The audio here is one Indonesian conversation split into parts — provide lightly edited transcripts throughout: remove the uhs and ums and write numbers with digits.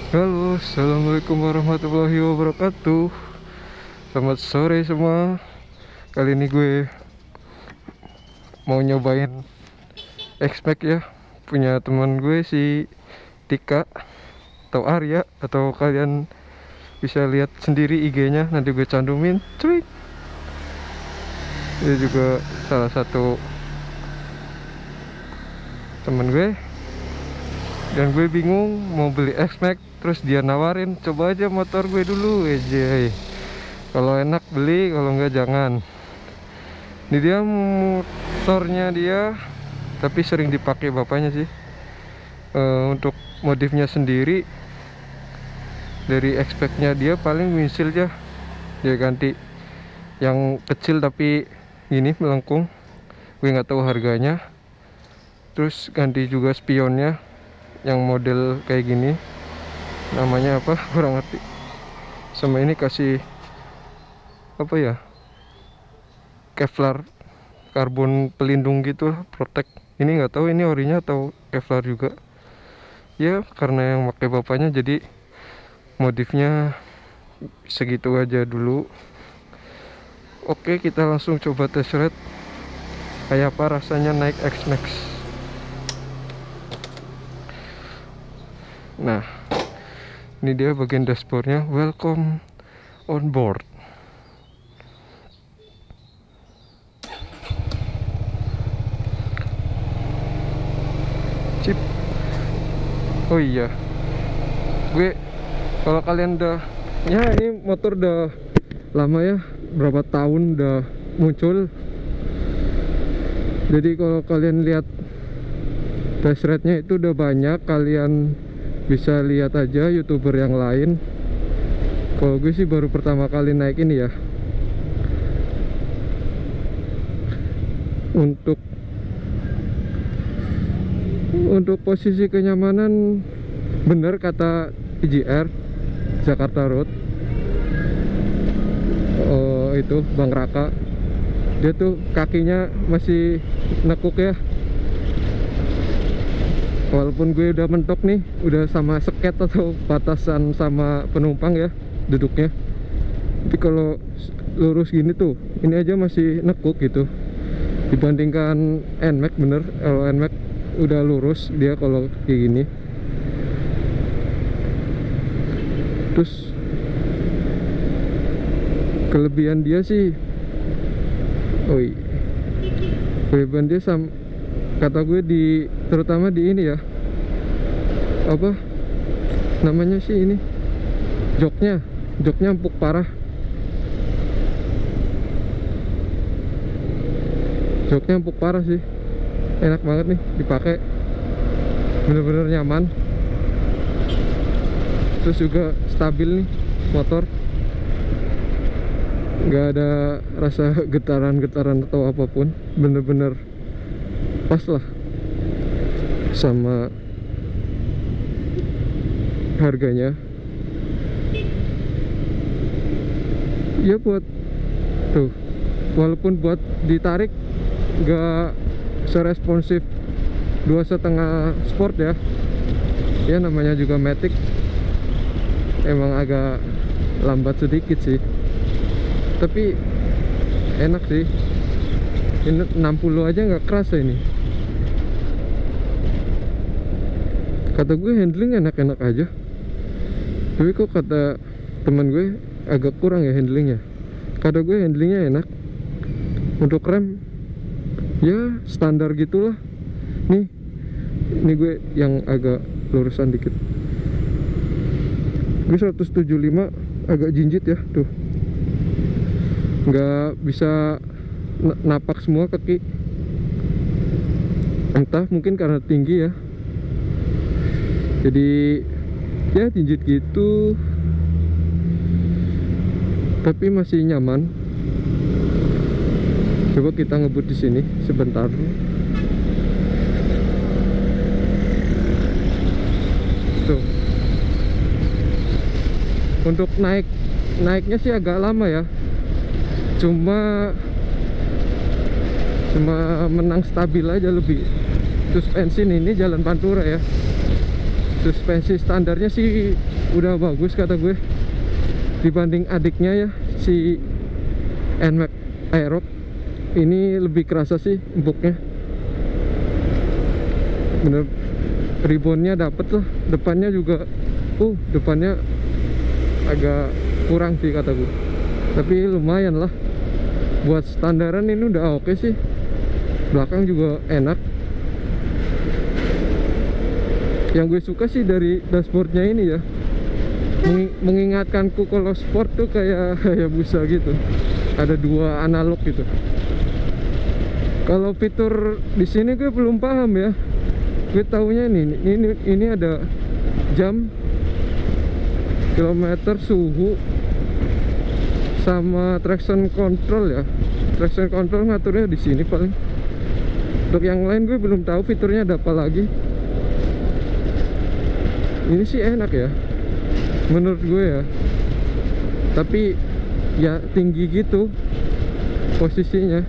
Halo, assalamualaikum warahmatullahi wabarakatuh. Selamat sore semua. Kali ini gue mau nyobain X-Max ya, punya teman gue si Tika atau Arya, atau kalian bisa lihat sendiri IG-nya, nanti gue candumin. Cuy, dia juga salah satu temen gue. Dan gue bingung mau beli X-Max, terus dia nawarin coba aja motor gue dulu aja. Kalau enak beli, kalau enggak jangan. Ini dia motornya dia, tapi sering dipakai bapaknya sih. Untuk modifnya sendiri, dari X-Max-nya dia paling windshield ya, dia ganti yang kecil tapi ini melengkung. Gue nggak tahu harganya. Terus ganti juga spionnya yang model kayak gini, namanya apa kurang ngerti. Sama ini kasih apa ya, Kevlar karbon pelindung gitu lah, protect. Ini nggak tahu ini orinya atau Kevlar juga ya, karena yang pakai bapaknya jadi modifnya segitu aja dulu. Oke, kita langsung coba test ride kayak apa rasanya naik X-Max. Nah, ini dia bagian dashboardnya. Welcome on board. Sip. Oh iya, gue kalau kalian udah, ya ini motor udah lama ya, berapa tahun udah muncul. Jadi kalau kalian lihat test ride-nya itu udah banyak, kalian bisa lihat aja YouTuber yang lain. Kalau gue sih baru pertama kali naik ini ya. Untuk posisi kenyamanan, bener kata PGR Jakarta Road, itu Bang Raka, dia tuh kakinya masih nekuk ya. Walaupun gue udah mentok nih, udah sama seket atau batasan sama penumpang ya duduknya, tapi kalau lurus gini tuh, ini aja masih nekuk gitu. Dibandingkan NMAX, bener kalau NMAX udah lurus dia kalau kayak gini. Terus kelebihan dia sih, kelebihan dia sama, kata gue, terutama di ini ya, apa namanya sih ini, joknya empuk parah. Joknya empuk parah sih, enak banget nih dipakai, bener-bener nyaman. Terus juga stabil nih motor, nggak ada rasa getaran-getaran atau apapun, bener-bener pas lah sama harganya ya. Buat tuh, walaupun buat ditarik nggak seresponsif 2,5 sport ya, ya namanya juga Matic, emang agak lambat sedikit sih, tapi enak sih. Ini 60 aja nggak kerasa ini. Kata gue handling enak-enak aja, tapi kok kata teman gue agak kurang ya handlingnya. Kata gue handlingnya enak. Untuk rem ya standar gitulah. Ini gue yang agak lurusan dikit. Gue 175 agak jinjit ya tuh, nggak bisa napak semua kaki, entah mungkin karena tinggi ya, jadi ya jinjit gitu, tapi masih nyaman. Coba kita ngebut di sini sebentar. Tuh, untuk naiknya sih agak lama ya, cuma menang stabil aja lebih. Suspensi ini jalan Pantura ya, suspensi standarnya sih udah bagus kata gue dibanding adiknya ya, si NMAX Aerox. Ini lebih kerasa sih empuknya, bener. Ribonnya dapet lah, depannya juga depannya agak kurang sih kata gue, tapi lumayan lah buat standaran. Ini udah oke sih. Belakang juga enak. Yang gue suka sih dari dashboardnya ini ya, mengingatkanku kalau sport tuh kayak Hayabusa gitu, ada dua analog gitu. Kalau fitur di sini gue belum paham ya. Gue taunya ini ada jam, kilometer, suhu, sama traction control ya. Traction control ngaturnya di sini paling. Untuk yang lain gue belum tahu fiturnya ada apa lagi. Ini sih enak ya menurut gue ya, tapi ya tinggi gitu posisinya.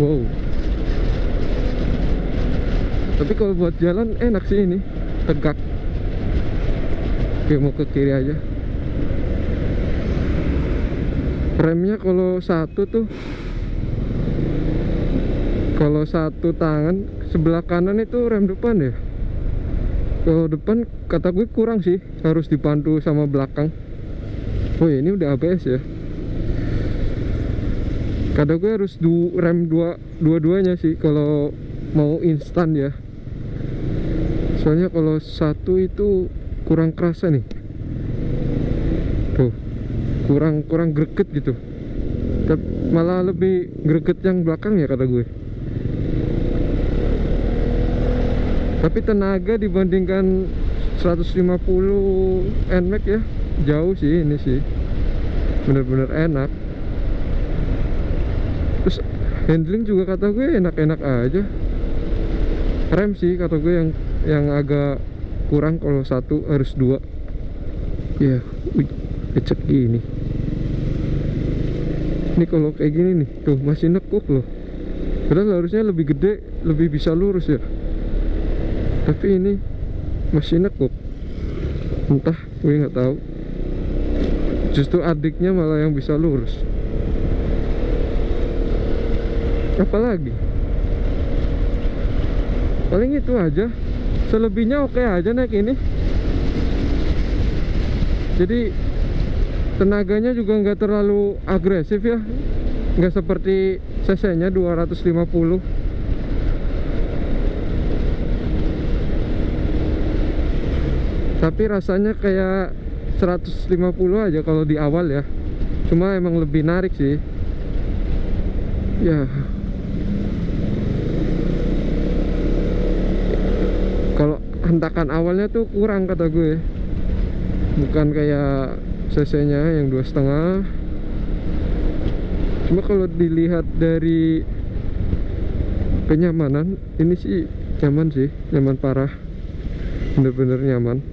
Wow, tapi kalau buat jalan enak sih, ini tegak. Oke, mau ke kiri aja. Remnya kalau satu tangan, sebelah kanan itu rem depan ya. Kalau depan kata gue kurang sih, harus dipandu sama belakang. Oh ya, ini udah ABS ya. Kata gue harus rem dua-duanya sih kalau mau instan ya. Soalnya kalau satu itu kurang kerasa nih. Tuh, kurang greget gitu. Malah lebih greget yang belakang ya kata gue. Tapi tenaga dibandingkan 150 NMAX ya, jauh sih ini sih. Bener-bener enak. Terus handling juga kata gue enak-enak aja. Rem sih kata gue yang agak kurang, kalau satu harus dua. Ya, lecek gini. Ini kalau kayak gini nih, tuh masih nekuk loh. Padahal harusnya lebih gede, lebih bisa lurus ya. Tapi ini masih nekuk. Entah, gue nggak tahu. Justru adiknya malah yang bisa lurus. Apalagi? Paling itu aja. Selebihnya oke aja naik ini. Jadi tenaganya juga nggak terlalu agresif ya. Nggak seperti cc-nya 250. Tapi rasanya kayak 150 aja kalau di awal ya. Cuma emang lebih narik sih. Ya. Kalau hentakan awalnya tuh kurang kata gue. Bukan kayak cc-nya yang 2,5. Cuma kalau dilihat dari kenyamanan, ini sih nyaman sih, nyaman parah. Bener-bener nyaman.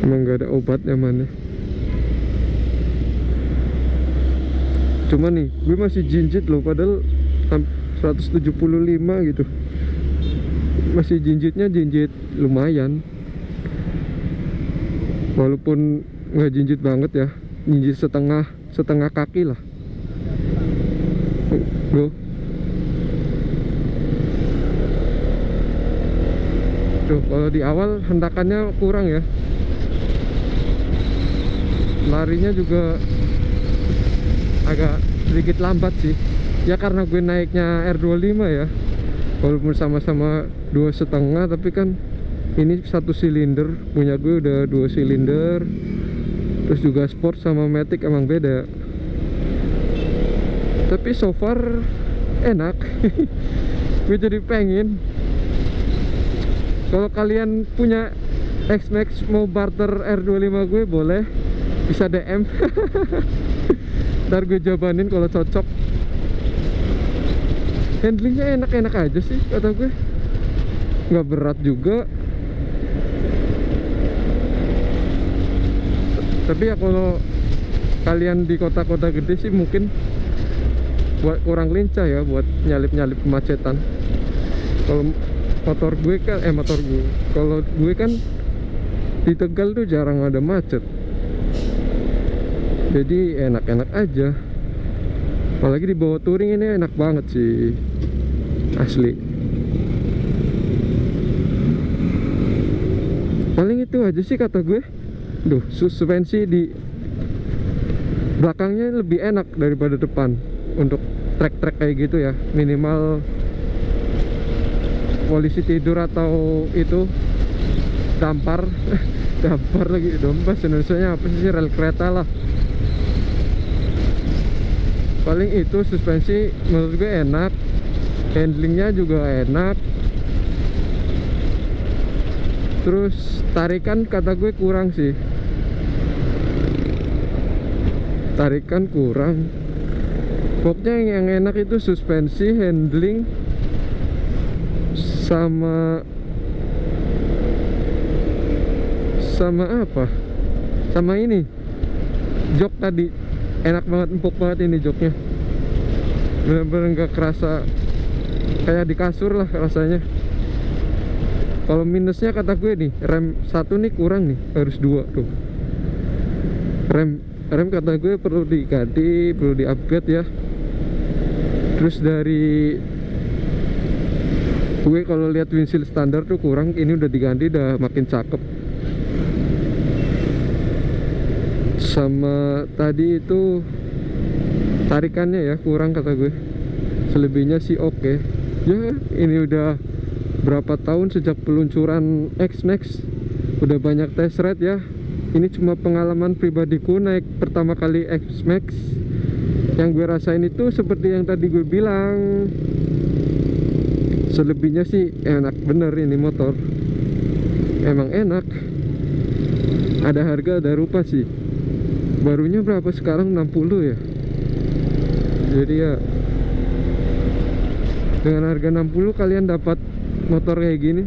Emang gak ada obat nyamannya. Cuma nih, gue masih jinjit loh, padahal 175 gitu. Masih jinjitnya jinjit lumayan. Walaupun nggak jinjit banget ya, jinjit setengah kaki lah. Loh. Tuh, kalau di awal hentakannya kurang ya. Larinya juga agak sedikit lambat sih. Ya karena gue naiknya R25 ya. Walaupun sama-sama 2,5, tapi kan ini 1 silinder, punya gue udah 2 silinder. Terus juga sport sama matic emang beda. Tapi so far enak. Gue jadi pengen. Kalau kalian punya X-Max mau barter R25 gue boleh, bisa DM. Ntar gue jabanin kalau cocok. Handlingnya enak-enak aja sih kata gue, nggak berat juga. Tapi ya kalau kalian di kota-kota gede sih mungkin buat kurang lincah ya, buat nyalip-nyalip kemacetan. Kalau motor gue kan kalau gue kan di Tegal tuh jarang ada macet, jadi enak-enak aja. Apalagi di bawah touring ini enak banget sih, asli. Paling itu aja sih kata gue. Duh, suspensi di belakangnya lebih enak daripada depan untuk trek-trek kayak gitu ya. Minimal polisi tidur atau itu dampar dampar lagi, bahasa Indonesianya apa sih, rel kereta lah. Paling itu suspensi menurut gue enak, handlingnya juga enak. Terus tarikan kata gue kurang sih, tarikan kurang. Pokoknya yang enak itu suspensi, handling, sama apa, sama ini jok tadi. Enak banget, empuk banget ini joknya, bener-bener gak kerasa kayak di kasur lah rasanya. Kalau minusnya kata gue nih, rem satu nih kurang nih, harus dua tuh. Rem kata gue perlu diganti, perlu di-upgrade ya. Terus dari gue kalau lihat windshield standar tuh kurang, ini udah diganti, udah makin cakep. Sama tadi itu tarikannya ya kurang kata gue. Selebihnya sih oke. Ya ini udah berapa tahun sejak peluncuran X-Max, udah banyak test ride ya. Ini cuma pengalaman pribadiku naik pertama kali X-Max. Yang gue rasain itu seperti yang tadi gue bilang. Selebihnya sih enak bener ini motor, emang enak. Ada harga ada rupa sih. Barunya berapa sekarang, 60 ya. Jadi ya dengan harga 60 kalian dapat motor kayak gini.